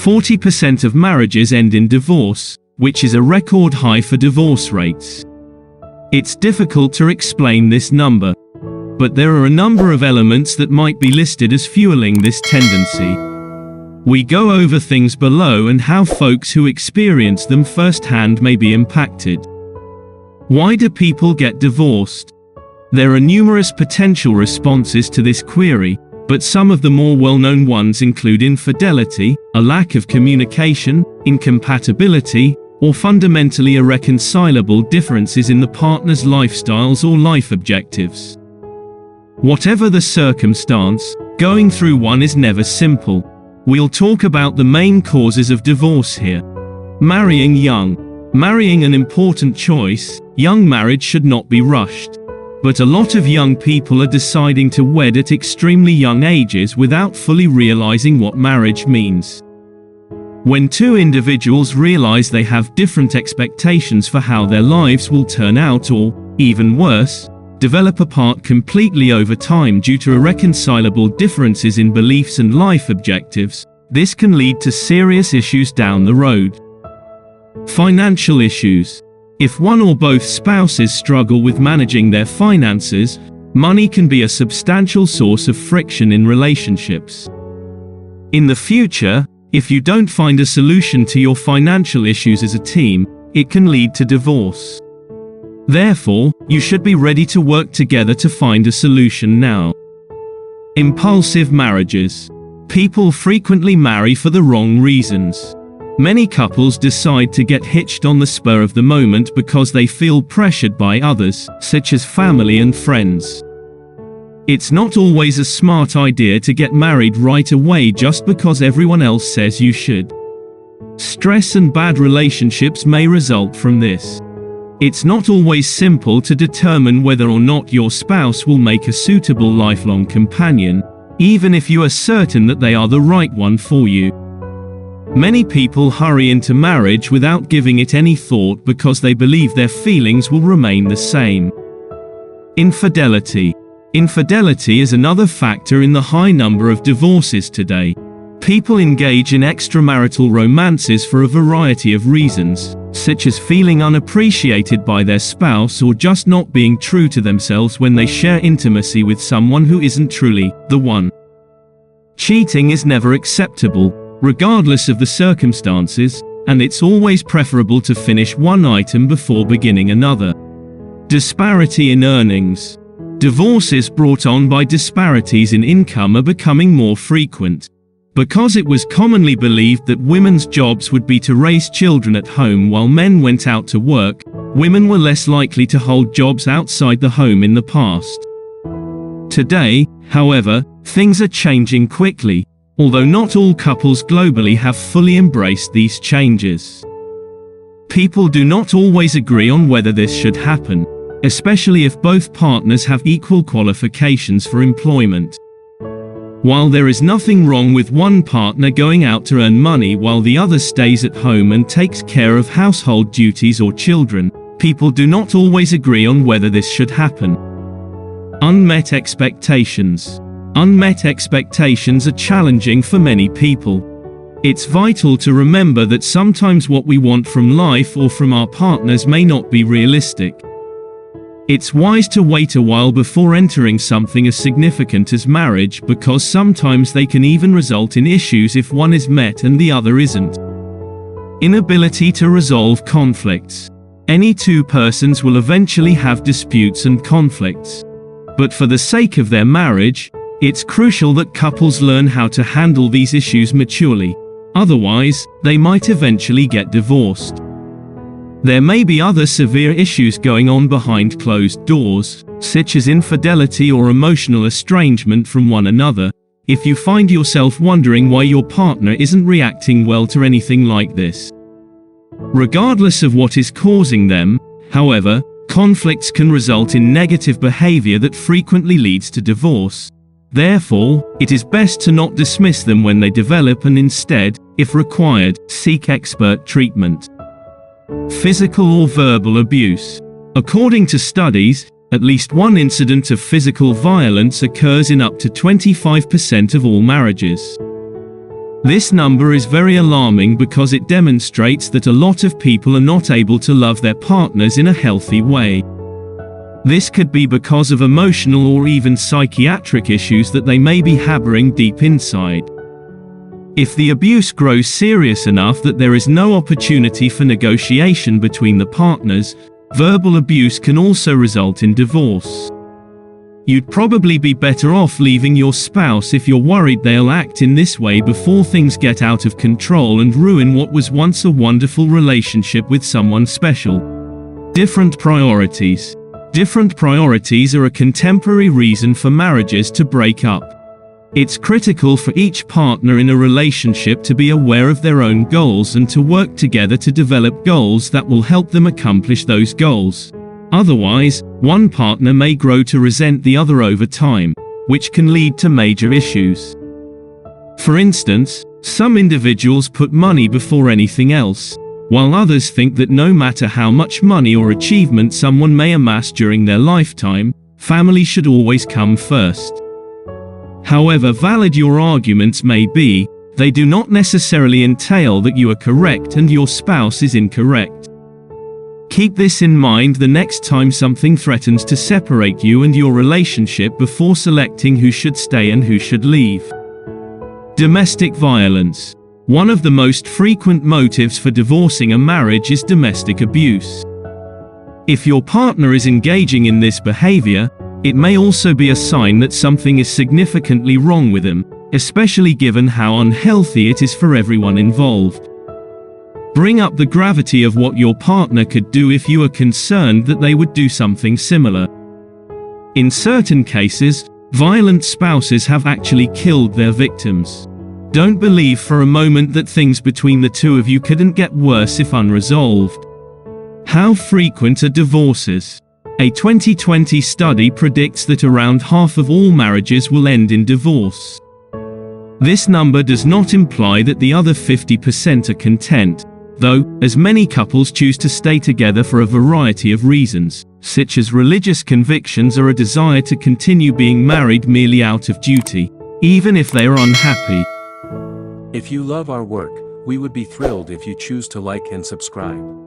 40% of marriages end in divorce, which is a record high for divorce rates. It's difficult to explain this number, but there are a number of elements that might be listed as fueling this tendency. We go over things below and how folks who experience them firsthand may be impacted. Why do people get divorced? There are numerous potential responses to this query, but some of the more well-known ones include infidelity, a lack of communication, incompatibility, or fundamentally irreconcilable differences in the partner's lifestyles or life objectives. Whatever the circumstance, going through one is never simple. We'll talk about the main causes of divorce here. Marrying young. Marrying an important choice. Young marriage should not be rushed. But a lot of young people are deciding to wed at extremely young ages without fully realizing what marriage means. When two individuals realize they have different expectations for how their lives will turn out or, even worse, develop apart completely over time due to irreconcilable differences in beliefs and life objectives, this can lead to serious issues down the road. Financial issues. If one or both spouses struggle with managing their finances, money can be a substantial source of friction in relationships. In the future, if you don't find a solution to your financial issues as a team, it can lead to divorce. Therefore, you should be ready to work together to find a solution now. Impulsive marriages. People frequently marry for the wrong reasons. Many couples decide to get hitched on the spur of the moment because they feel pressured by others, such as family and friends. It's not always a smart idea to get married right away just because everyone else says you should. Stress and bad relationships may result from this. It's not always simple to determine whether or not your spouse will make a suitable lifelong companion, even if you are certain that they are the right one for you. Many people hurry into marriage without giving it any thought because they believe their feelings will remain the same. Infidelity. Infidelity is another factor in the high number of divorces today. People engage in extramarital romances for a variety of reasons, such as feeling unappreciated by their spouse or just not being true to themselves when they share intimacy with someone who isn't truly the one. Cheating is never acceptable, regardless of the circumstances, and it's always preferable to finish one item before beginning another. Disparity in earnings. Divorces brought on by disparities in income are becoming more frequent. Because it was commonly believed that women's jobs would be to raise children at home while men went out to work, women were less likely to hold jobs outside the home in the past. Today, however, things are changing quickly, although not all couples globally have fully embraced these changes. People do not always agree on whether this should happen, especially if both partners have equal qualifications for employment. While there is nothing wrong with one partner going out to earn money while the other stays at home and takes care of household duties or children, people do not always agree on whether this should happen. Unmet expectations. Unmet expectations are challenging for many people. It's vital to remember that sometimes what we want from life or from our partners may not be realistic. It's wise to wait a while before entering something as significant as marriage because sometimes they can even result in issues if one is met and the other isn't. Inability to resolve conflicts. Any two persons will eventually have disputes and conflicts. But for the sake of their marriage, it's crucial that couples learn how to handle these issues maturely. Otherwise, they might eventually get divorced. There may be other severe issues going on behind closed doors, such as infidelity or emotional estrangement from one another. If you find yourself wondering why your partner isn't reacting well to anything like this. Regardless of what is causing them, however, conflicts can result in negative behavior that frequently leads to divorce. Therefore, it is best to not dismiss them when they develop and instead, if required, seek expert treatment. Physical or verbal abuse. According to studies, at least one incident of physical violence occurs in up to 25% of all marriages. This number is very alarming because it demonstrates that a lot of people are not able to love their partners in a healthy way. This could be because of emotional or even psychiatric issues that they may be harboring deep inside. If the abuse grows serious enough that there is no opportunity for negotiation between the partners, verbal abuse can also result in divorce. You'd probably be better off leaving your spouse if you're worried they'll act in this way before things get out of control and ruin what was once a wonderful relationship with someone special. Different priorities. Different priorities are a contemporary reason for marriages to break up. It's critical for each partner in a relationship to be aware of their own goals and to work together to develop goals that will help them accomplish those goals. Otherwise, one partner may grow to resent the other over time, which can lead to major issues. For instance, some individuals put money before anything else, while others think that no matter how much money or achievement someone may amass during their lifetime, family should always come first. However valid your arguments may be, they do not necessarily entail that you are correct and your spouse is incorrect. Keep this in mind the next time something threatens to separate you and your relationship before selecting who should stay and who should leave. Domestic violence. One of the most frequent motives for divorcing a marriage is domestic abuse. If your partner is engaging in this behavior, it may also be a sign that something is significantly wrong with him, especially given how unhealthy it is for everyone involved. Bring up the gravity of what your partner could do if you are concerned that they would do something similar. In certain cases, violent spouses have actually killed their victims. Don't believe for a moment that things between the two of you couldn't get worse if unresolved. How frequent are divorces? A 2020 study predicts that around half of all marriages will end in divorce. This number does not imply that the other 50% are content, though, as many couples choose to stay together for a variety of reasons, such as religious convictions or a desire to continue being married merely out of duty, even if they are unhappy. If you love our work, we would be thrilled if you choose to like and subscribe.